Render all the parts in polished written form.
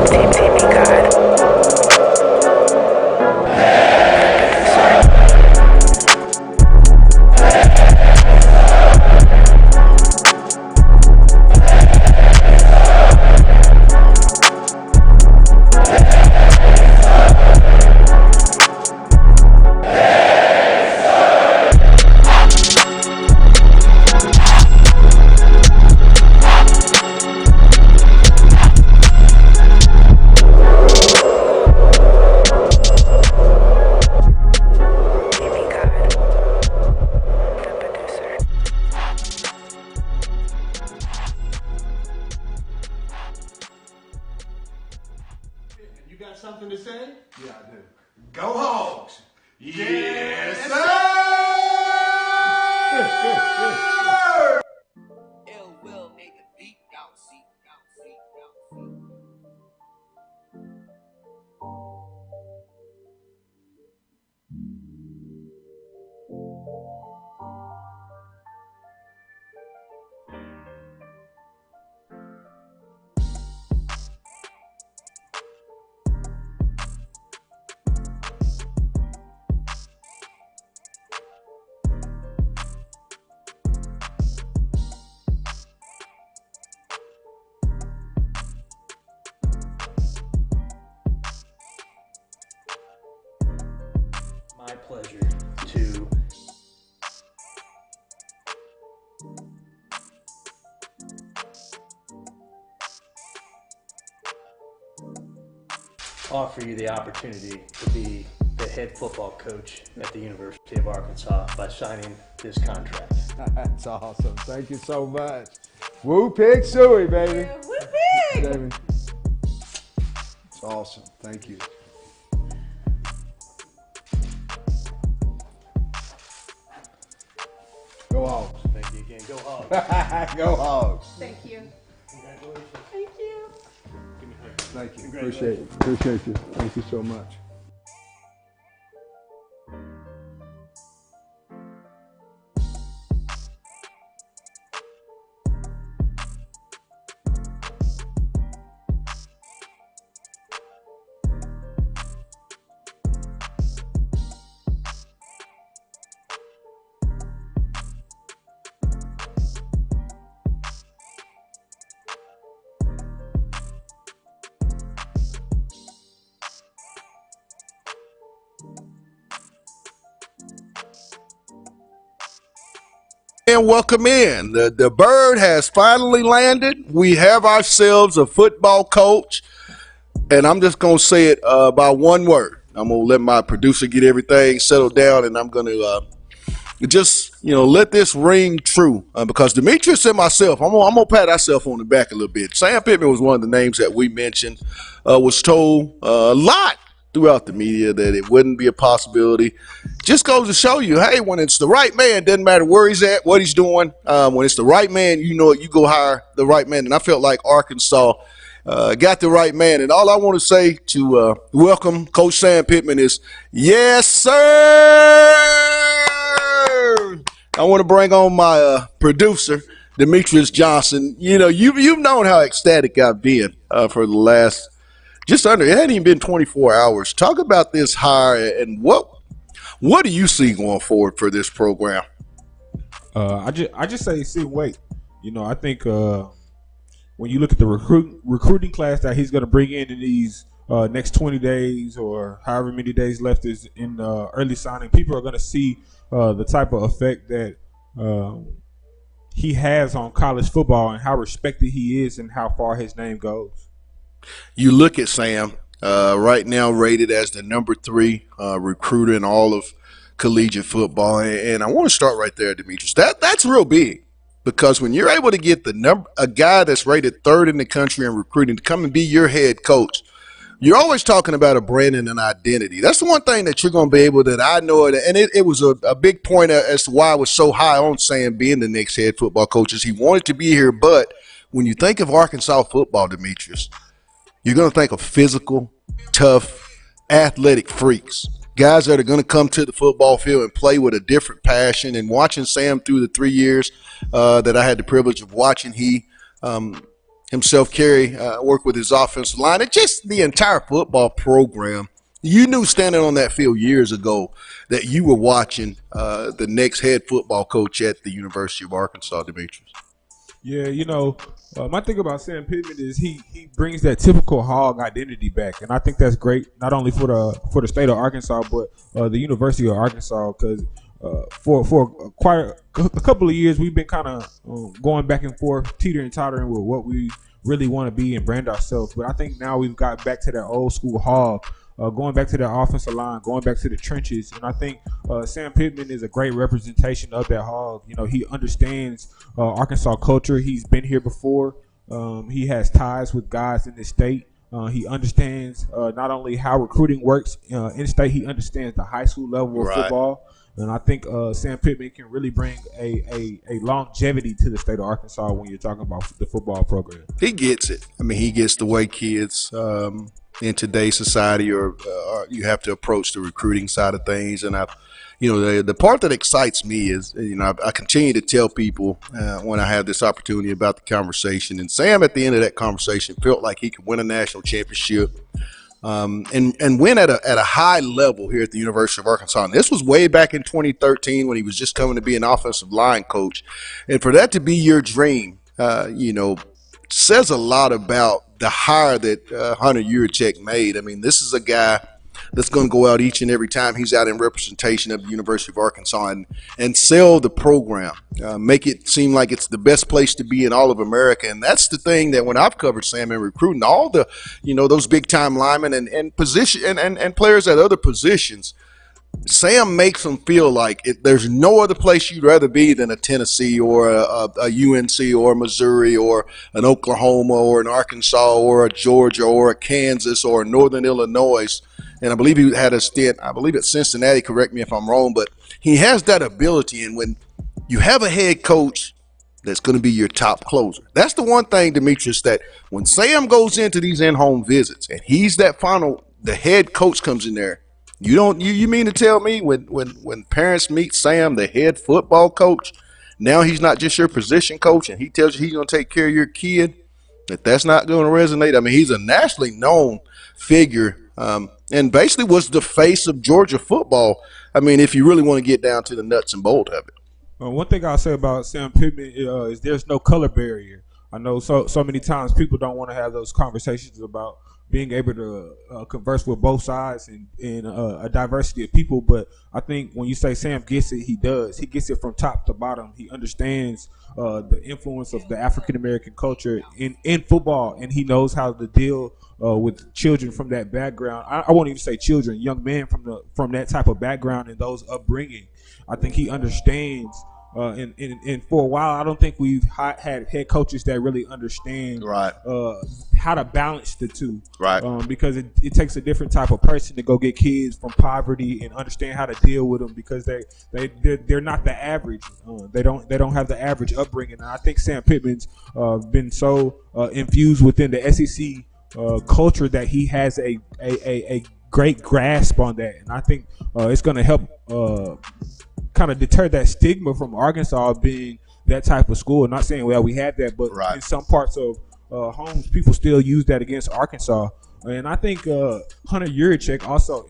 Baby God. You got something to say? Yeah, I do. Go Hogs! Yes, sir! Ill will make the beat down, see, down, see, down, see. My pleasure to offer you the opportunity to be the head football coach at the University of Arkansas by signing this contract. That's awesome. Thank you so much. Woo pig suey, baby. Woo pig! Baby. It's awesome. Thank you. Go Hogs. Thank you again. Go Hogs. Go Hogs. Thank you. Congratulations. Thank you. Give me a hug. Thank you. Appreciate it. Appreciate you. Thank you so much. And welcome in. The bird has finally landed. We have ourselves a football coach, and I'm just going to say it by one word. I'm going to let my producer get everything settled down, and I'm going to just, let this ring true because Demetrius and myself, I'm going to pat ourselves on the back a little bit. Sam Pittman was one of the names that we mentioned, was told a lot throughout the media that it wouldn't be a possibility. Just goes to show you, hey, when it's the right man, doesn't matter where he's at, what he's doing. When it's the right man, you go hire the right man. And I felt like Arkansas got the right man. And all I want to say to welcome Coach Sam Pittman is, yes, sir. I want to bring on my producer, Demetrius Johnson. You've known how ecstatic I've been for the last it hadn't even been 24 hours. Talk about this hire and what do you see going forward for this program? I just say sit and wait. I think when you look at the recruiting class that he's going to bring in these next 20 days or however many days left is in early signing, people are going to see the type of effect that he has on college football and how respected he is and how far his name goes. You look at Sam, right now rated as the number 3 recruiter in all of collegiate football. And I want to start right there, Demetrius. That's real big because when you're able to get a guy that's rated 3rd in the country in recruiting to come and be your head coach, you're always talking about a brand and an identity. That's the one thing that you're going to be able that I know it. And it was a big point as to why I was so high on Sam being the next head football coach is he wanted to be here. But when you think of Arkansas football, Demetrius, you're going to think of physical, tough, athletic freaks, guys that are going to come to the football field and play with a different passion. And watching Sam through the 3 years that I had the privilege of watching, he himself carry, work with his offensive line, and just the entire football program. You knew standing on that field years ago that you were watching the next head football coach at the University of Arkansas, Demetrius. Yeah, my thing about Sam Pittman is he brings that typical Hog identity back, and I think that's great not only for the state of Arkansas but the University of Arkansas, because for quite a couple of years we've been kind of going back and forth, teetering and tottering with what we really want to be and brand ourselves. But I think now we've got back to that old school Hog. Going back to the offensive line, going back to the trenches. And I think Sam Pittman is a great representation of that Hog. He understands Arkansas culture. He's been here before. He has ties with guys in the state. He understands not only how recruiting works in state, he understands the high school level of football. And I think Sam Pittman can really bring a longevity to the state of Arkansas when you're talking about the football program. He gets it. I mean, he gets the way kids in today's society or you have to approach the recruiting side of things. And the part that excites me is, I continue to tell people when I have this opportunity about the conversation. And Sam, at the end of that conversation, felt like he could win a national championship and win at a high level here at the University of Arkansas. And this was way back in 2013 when he was just coming to be an offensive line coach. And for that to be your dream, says a lot about the hire that Hunter Yurachek made. I mean, this is a guy that's going to go out each and every time he's out in representation of the University of Arkansas and sell the program, make it seem like it's the best place to be in all of America. And that's the thing that when I've covered Sam in recruiting, all the, those big time linemen and position and players at other positions, Sam makes them feel like there's no other place you'd rather be than a Tennessee or a UNC or a Missouri or an Oklahoma or an Arkansas or a Georgia or a Kansas or a Northern Illinois. And I believe he had a stint, at Cincinnati, correct me if I'm wrong, but he has that ability. And when you have a head coach that's going to be your top closer, that's the one thing, Demetrius, that when Sam goes into these in-home visits and he's the head coach comes in there, you mean to tell me when parents meet Sam, the head football coach, now he's not just your position coach and he tells you he's going to take care of your kid, that's not going to resonate? I mean, he's a nationally known figure and basically was the face of Georgia football. I mean, if you really want to get down to the nuts and bolts of it. One thing I'll say about Sam Pittman is there's no color barrier. I know so many times people don't want to have those conversations about being able to converse with both sides and a diversity of people. But I think when you say Sam gets it, he does. He gets it from top to bottom. He understands the influence of the African-American culture in football, and he knows how to deal with children from that background. I won't even say children, young men from that type of background and those upbringing. I think he understands. And for a while, I don't think we've had head coaches that really understand how to balance the two. Right. Because it takes a different type of person to go get kids from poverty and understand how to deal with them, because they're not the average. They don't have the average upbringing. And I think Sam Pittman's been so infused within the SEC culture that he has a great grasp on that, and I think it's going to help kind of deter that stigma from Arkansas being that type of school. Not saying, well, we had that, but in some parts of homes, people still use that against Arkansas. And I think Hunter Yurachek also,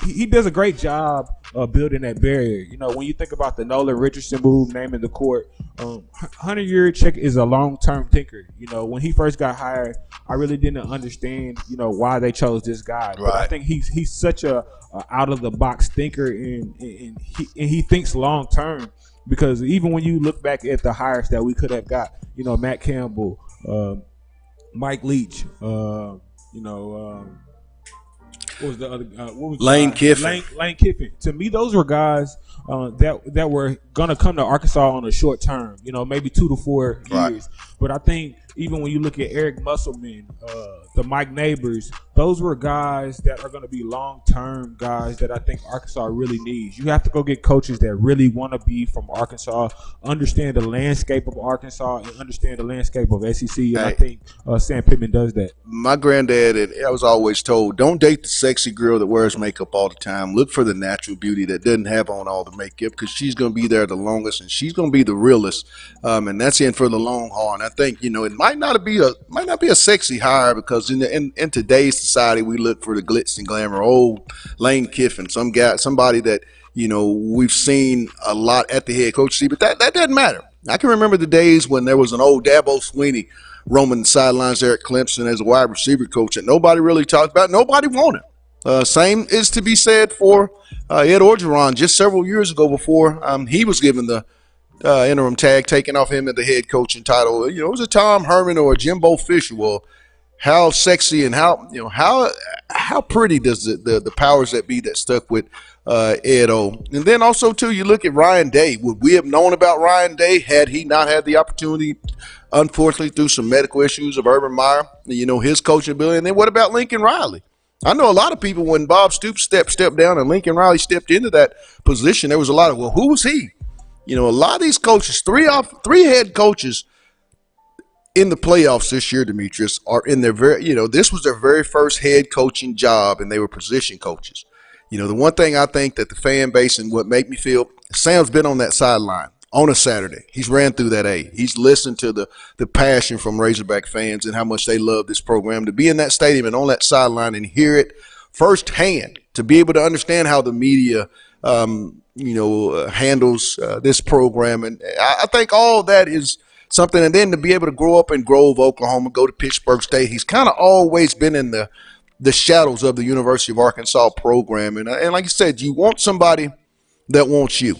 he does a great job of building that barrier. When you think about the Nolan Richardson move, naming the court, Hunter Yurachek is a long-term thinker. When he first got hired, I really didn't understand, why they chose this guy. But I think he's such a out-of-the-box thinker, and he thinks long-term, because even when you look back at the hires that we could have got, Matt Campbell, Mike Leach, what was the other? Lane Kiffin. Lane Kiffin. To me, those were guys that were gonna come to Arkansas on a short term. Maybe 2 to 4 years. But I think even when you look at Eric Musselman, the Mike Neighbors, those were guys that are going to be long-term guys that I think Arkansas really needs. You have to go get coaches that really want to be from Arkansas, understand the landscape of Arkansas, and understand the landscape of SEC. And I think Sam Pittman does that. My granddad, I was always told, don't date the sexy girl that wears makeup all the time. Look for the natural beauty that doesn't have on all the makeup, because she's going to be there the longest and she's going to be the realest. And that's in for the long haul. And I think, in my might not be a sexy hire because in today's society we look for the glitz and glamour. Old Lane Kiffin, somebody that we've seen a lot at the head coach seat, but that doesn't matter. I can remember the days when there was an old Dabo Sweeney roaming the sidelines there at Clemson as a wide receiver coach that nobody really talked about, nobody wanted. Same is to be said for Ed Orgeron just several years ago before he was given the interim tag, taking off him at the head coaching title. It was a Tom Herman or a Jimbo Fisher. Well, how sexy and how pretty does the powers that be that stuck with Ed O. And then also too, you look at Ryan Day. Would we have known about Ryan Day had he not had the opportunity, unfortunately, through some medical issues of Urban Meyer, his coaching ability? And then what about Lincoln Riley? I know a lot of people when Bob Stoops stepped down and Lincoln Riley stepped into that position, there was a lot of, well, who was he? A lot of these coaches, three head coaches in the playoffs this year, Demetrius, are in their this was their very first head coaching job, and they were position coaches. The one thing I think that the fan base and what make me feel, Sam's been on that sideline on a Saturday. He's ran through that A. He's listened to the passion from Razorback fans and how much they love this program. To be in that stadium and on that sideline and hear it firsthand, to be able to understand how the media handles this program. And I think all that is something. And then to be able to grow up in Grove, Oklahoma, go to Pittsburgh State, he's kind of always been in the shadows of the University of Arkansas program. And like I said, you want somebody that wants you.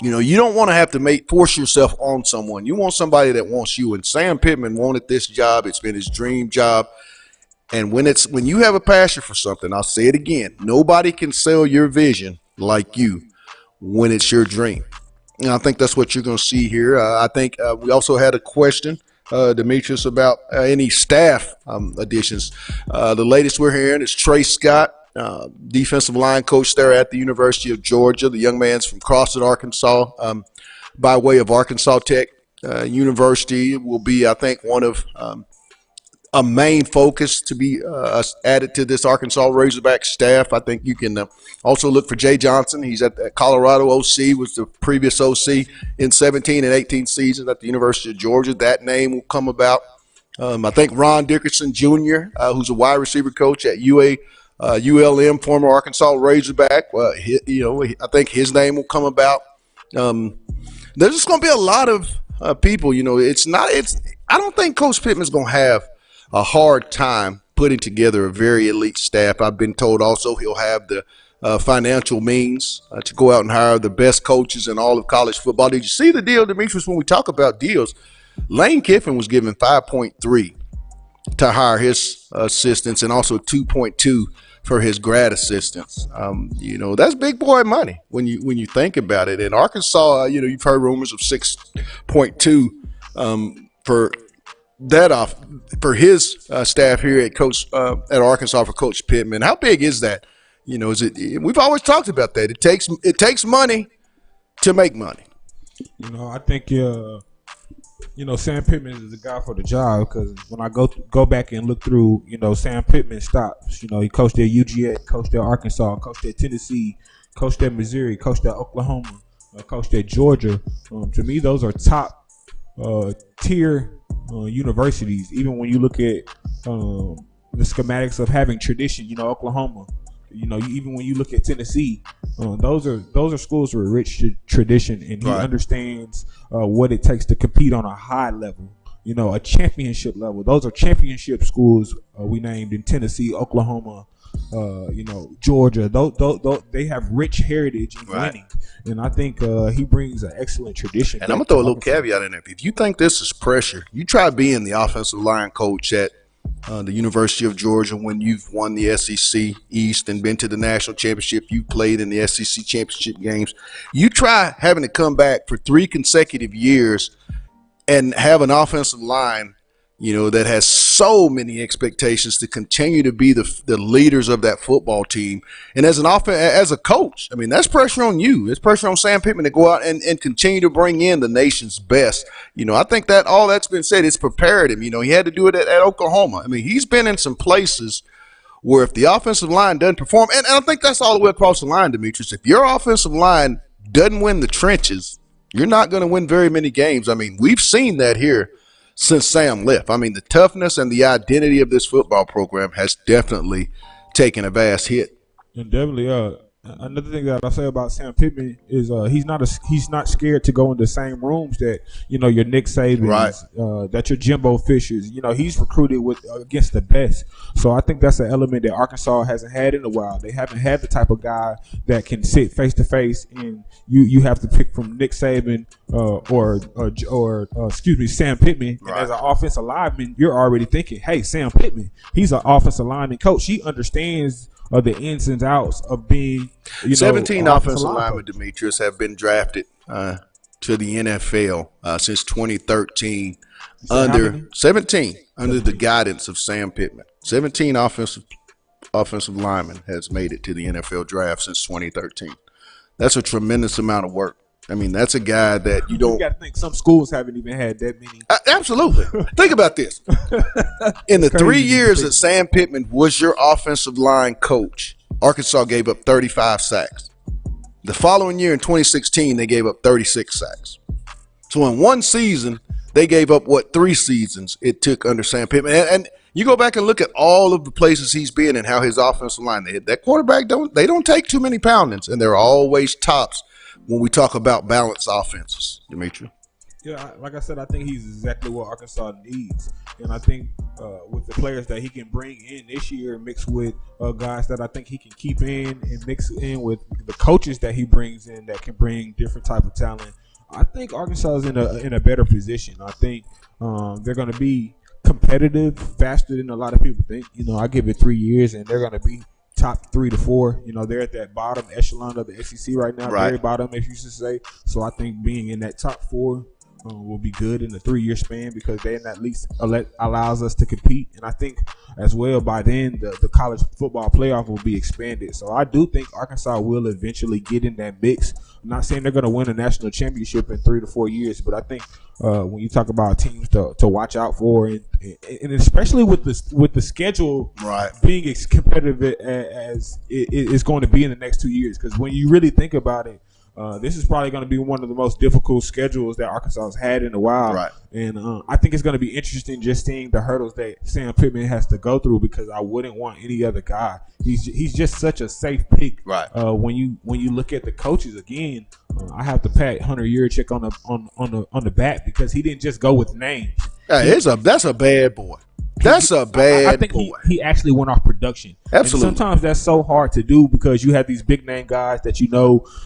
You don't want to have to force yourself on someone. You want somebody that wants you. And Sam Pittman wanted this job. It's been his dream job. And when you have a passion for something, I'll say it again, nobody can sell your vision like you when it's your dream. And I think that's what you're going to see here. I think we also had a question, Demetrius, about any staff additions. The latest we're hearing is Trey Scott, defensive line coach there at the University of Georgia. The young man's from Crossett, Arkansas, by way of Arkansas Tech University. Will be, I think, one of a main focus to be added to this Arkansas Razorback staff. I think you can also look for Jay Johnson. He's at Colorado OC, was the previous OC in 17 and 18 seasons at the University of Georgia. That name will come about. I think Ron Dickerson Jr., who's a wide receiver coach at ULM, former Arkansas Razorback. I think his name will come about. There's just going to be a lot of people. I don't think Coach Pittman's going to have a hard time putting together a very elite staff. I've been told also he'll have the financial means to go out and hire the best coaches in all of college football. Did you see the deal, Demetrius, when we talk about deals? Lane Kiffin was given $5.3 to hire his assistants and also $2.2 for his grad assistants. That's big boy money when you think about it. In Arkansas, you've heard rumors of $6.2 for that off for his staff here at Arkansas for Coach Pittman. How big is that? We've always talked about that. It takes money to make money. I think Sam Pittman is the guy for the job because when I go back and look through Sam Pittman's stops, he coached at UGA, coached at Arkansas, coached at Tennessee, coached at Missouri, coached at Oklahoma, coached at Georgia. To me, those are top tier universities. Even when you look at the schematics of having tradition, Oklahoma, even when you look at Tennessee, those are schools with rich tradition, and he understands what it takes to compete on a high level, a championship level. Those are championship schools we named in Tennessee, Oklahoma, Georgia. Those they have rich heritage in winning, and I think he brings an excellent tradition. And I'm gonna throw a little caveat in there. If you think this is pressure, you try being the offensive line coach at the University of Georgia when you've won the SEC East and been to the national championship. You played in the SEC championship games. You try having to come back for 3 consecutive years and have an offensive line that has so many expectations to continue to be the leaders of that football team. And as a coach, that's pressure on you. It's pressure on Sam Pittman to go out and continue to bring in the nation's best. I think that all that's been said, it's prepared him. He had to do it at Oklahoma. He's been in some places where if the offensive line doesn't perform, and I think that's all the way across the line, Demetrius, if your offensive line doesn't win the trenches, you're not going to win very many games. We've seen that here since Sam left. I mean, the toughness and the identity of this football program has definitely taken a vast hit. And definitely, another thing that I say about Sam Pittman is he's not scared to go in the same rooms that your Nick Sabans, Right. that your Jimbo Fishers. He's recruited against the best. So I think that's an element that Arkansas hasn't had in a while. They haven't had the type of guy that can sit face to face, and you have to pick from Nick Saban or excuse me, Sam Pittman. Right. And as an offensive lineman, you're already thinking, hey, Sam Pittman, he's an offensive lineman coach. He understands the ins and outs of being, 17 offensive linemen, coach. Demetrius, have been drafted to the NFL since 2013 under 17 under the guidance of Sam Pittman. 17 offensive linemen has made it to the NFL draft since 2013. That's a tremendous amount of work. I mean, that's a guy that you don't. You got to think some schools haven't even had that many. Absolutely. Think about this. In the 3 years to that Sam Pittman was your offensive line coach, Arkansas gave up 35 sacks. The following year in 2016, they gave up 36 sacks. So in one season, they gave up 3 seasons it took under Sam Pittman. And you go back and look at all of the places he's been and how his offensive line, that quarterback don't take too many poundings, and they're always tops when we talk about balanced offenses, Dimitri. Yeah, like I said, I think he's exactly what Arkansas needs. And I think with the players that he can bring in this year, mixed with guys that I think he can keep in and mix in with the coaches that he brings in that can bring different type of talent, I think Arkansas is in a better position. I think they're going to be competitive faster than a lot of people think. I give it 3 years, and they're going to be top 3 to 4. They're at that bottom echelon of the SEC right now, Right. very bottom, if you should say. So I think being in that top 4 will be good in the 3-year span, because then at least allows us to compete. And I think as well by then the college football playoff will be expanded. So I do think Arkansas will eventually get in that mix. I'm not saying they're going to win a national championship in 3 to 4 years, but I think when you talk about teams to watch out for, and especially with the schedule Right. being as competitive as it is going to be in the next 2 years, because when you really think about it, this is probably going to be one of the most difficult schedules that Arkansas has had in a while. Right. And I think it's going to be interesting just seeing the hurdles that Sam Pittman has to go through, because I wouldn't want any other guy. He's just such a safe pick. Right. When you look at the coaches again, I have to pat Hunter Yurchik on the back, because he didn't just go with names. Hey, that's a bad boy. That's a bad I think boy. he actually went off production. Absolutely. And sometimes that's so hard to do, because you have these big name guys that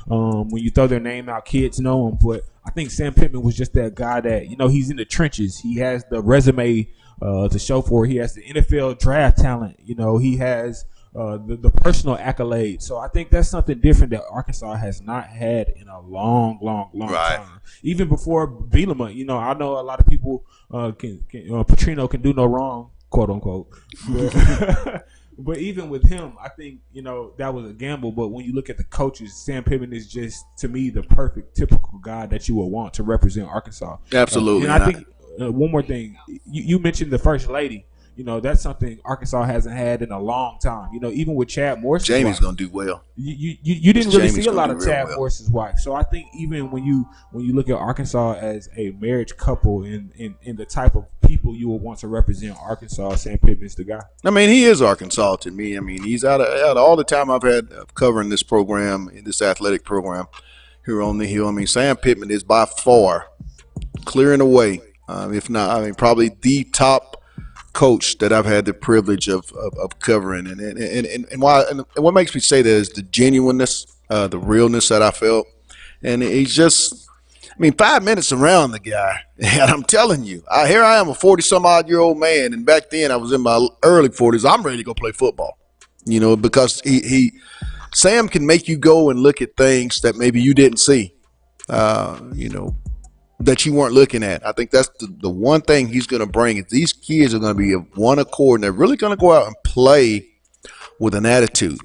when you throw their name out, kids know them. But I think Sam Pittman was just that guy that, he's in the trenches. He has the resume to show for it. He has the NFL draft talent. He has the personal accolades. So I think that's something different that Arkansas has not had in a long Right. time. Even before Bielema, I know a lot of people Petrino can do no wrong, quote unquote. But even with him, I think that was a gamble. But when you look at the coaches, Sam Pittman is just, to me, the perfect typical guy that you would want to represent Arkansas. Absolutely. And I think one more thing, you mentioned the first lady. That's something Arkansas hasn't had in a long time. Even with Chad Morris, Jamie's going to do well. You didn't really Jamie's see a lot gonna of do real Chad well. Morris's wife. So I think even when you look at Arkansas as a marriage couple in the type of people you would want to represent Arkansas, Sam Pittman's the guy. I mean, he is Arkansas to me. I mean, he's out of all the time I've had covering this program, this athletic program here on the Hill. I mean, Sam Pittman is by far clearing the way, if not, probably the top coach that I've had the privilege of covering, and what makes me say that is the genuineness, the realness that I felt, and he's just, 5 minutes around the guy, and I'm telling you, here I am, a 40-some-odd-year-old man, and back then I was in my early 40s. I'm ready to go play football, because Sam can make you go and look at things that maybe you didn't see, that you weren't looking at. I think that's the one thing he's going to bring is these kids are going to be of one accord, and they're really going to go out and play with an attitude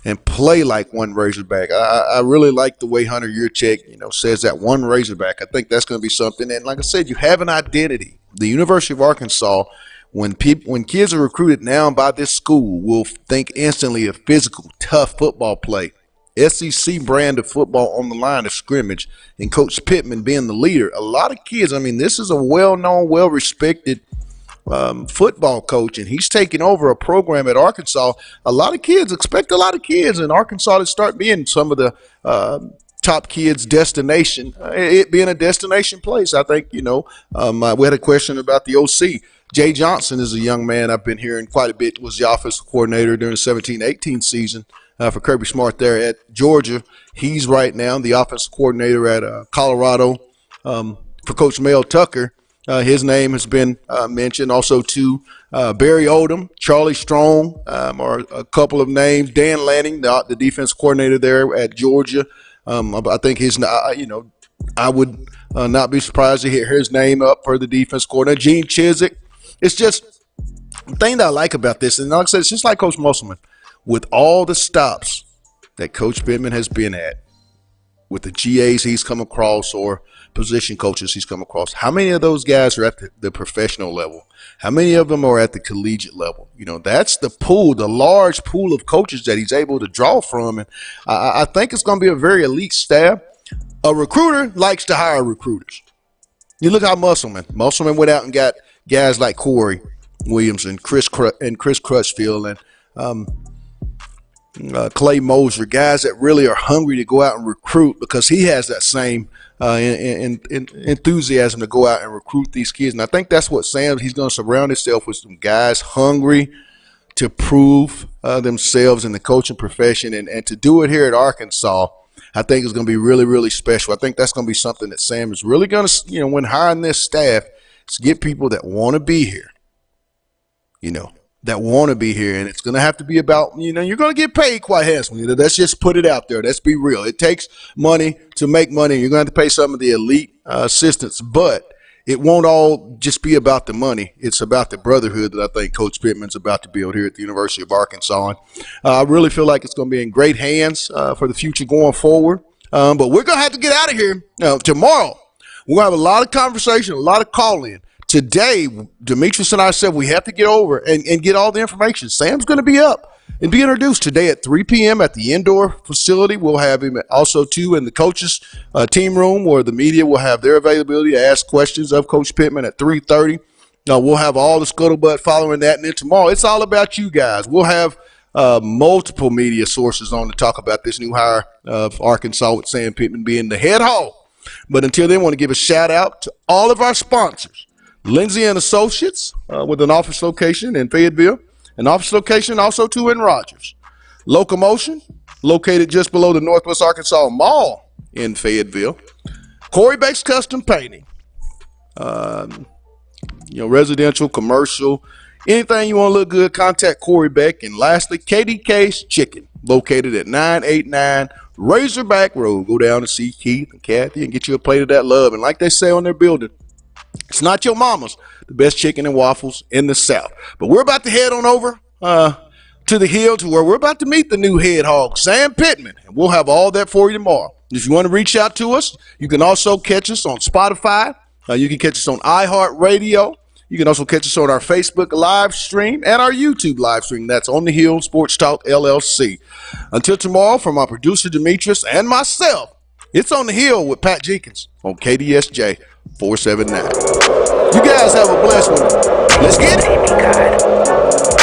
and play like one Razorback. I really like the way Hunter Yurchik, says that one Razorback. I think that's going to be something. And like I said, you have an identity. The University of Arkansas, when kids are recruited now by this school, will think instantly of physical, tough football play. SEC brand of football on the line of scrimmage, and Coach Pittman being the leader. A lot of kids, I mean, this is a well-known, well-respected football coach, and he's taking over a program at Arkansas. A lot of kids, expect a lot of kids in Arkansas to start being some of the top kids' destination, it being a destination place. I think, we had a question about the OC. Jay Johnson is a young man I've been hearing quite a bit, was the offensive coordinator during the 17-18 season for Kirby Smart there at Georgia. He's right now the offensive coordinator at Colorado for Coach Mel Tucker. His name has been mentioned. Also, too, Barry Odom, Charlie Strong are a couple of names. Dan Lanning, the defense coordinator there at Georgia. I think I would not be surprised to hear his name up for the defense coordinator. Gene Chizik. It's just the thing that I like about this, and like I said, it's just like Coach Musselman. With all the stops that Coach Pittman has been at, with the GAs he's come across or position coaches he's come across, how many of those guys are at the professional level? How many of them are at the collegiate level? That's the pool, the large pool of coaches that he's able to draw from. And I think it's going to be a very elite staff. A recruiter likes to hire recruiters. You look how Musselman went out and got guys like Corey Williams and Chris Crutchfield and Clay Mosier, guys that really are hungry to go out and recruit because he has that same enthusiasm to go out and recruit these kids. And I think that's what he's going to surround himself with, some guys hungry to prove themselves in the coaching profession. And to do it here at Arkansas, I think is going to be really, really special. I think that's going to be something that Sam is really going to, when hiring this staff, is get people that want to be here, that want to be here. And it's going to have to be about, you're going to get paid quite handsomely. Let's just put it out there. Let's be real. It takes money to make money. You're going to have to pay some of the elite assistants, but it won't all just be about the money. It's about the brotherhood that I think Coach Pittman's about to build here at the University of Arkansas. And I really feel like it's going to be in great hands for the future going forward. But we're going to have to get out of here tomorrow. We're going to have a lot of conversation, a lot of call-in. Today, Demetrius and I said we have to get over and get all the information. Sam's going to be up and be introduced today at 3 p.m. at the indoor facility. We'll have him also, too, in the coaches' team room where the media will have their availability to ask questions of Coach Pittman at 3:30. We'll have all the scuttlebutt following that. And then tomorrow, it's all about you guys. We'll have multiple media sources on to talk about this new hire of Arkansas, with Sam Pittman being the head hog. But until then, I want to give a shout-out to all of our sponsors. Lindsay and Associates with an office location in Fayetteville, an office location also too in Rogers. Locomotion, located just below the Northwest Arkansas Mall in Fayetteville. Corey Bates Custom Painting, residential, commercial, anything you want to look good, contact Corey Beck. And lastly, KDK's Chicken, located at 989 Razorback Road. Go down to see Keith and Kathy and get you a plate of that love. And like they say on their building, it's not your mama's, the best chicken and waffles in the South. But we're about to head on over to the Hill to where we're about to meet the new head hog, Sam Pittman. And we'll have all that for you tomorrow. If you want to reach out to us, you can also catch us on Spotify. You can catch us on iHeartRadio. You can also catch us on our Facebook live stream and our YouTube live stream. That's On the Hill Sports Talk LLC. Until tomorrow, from our producer Demetrius and myself, it's On the Hill with Pat Jenkins on KDSJ 479. You guys have a blessed one. Let's get it.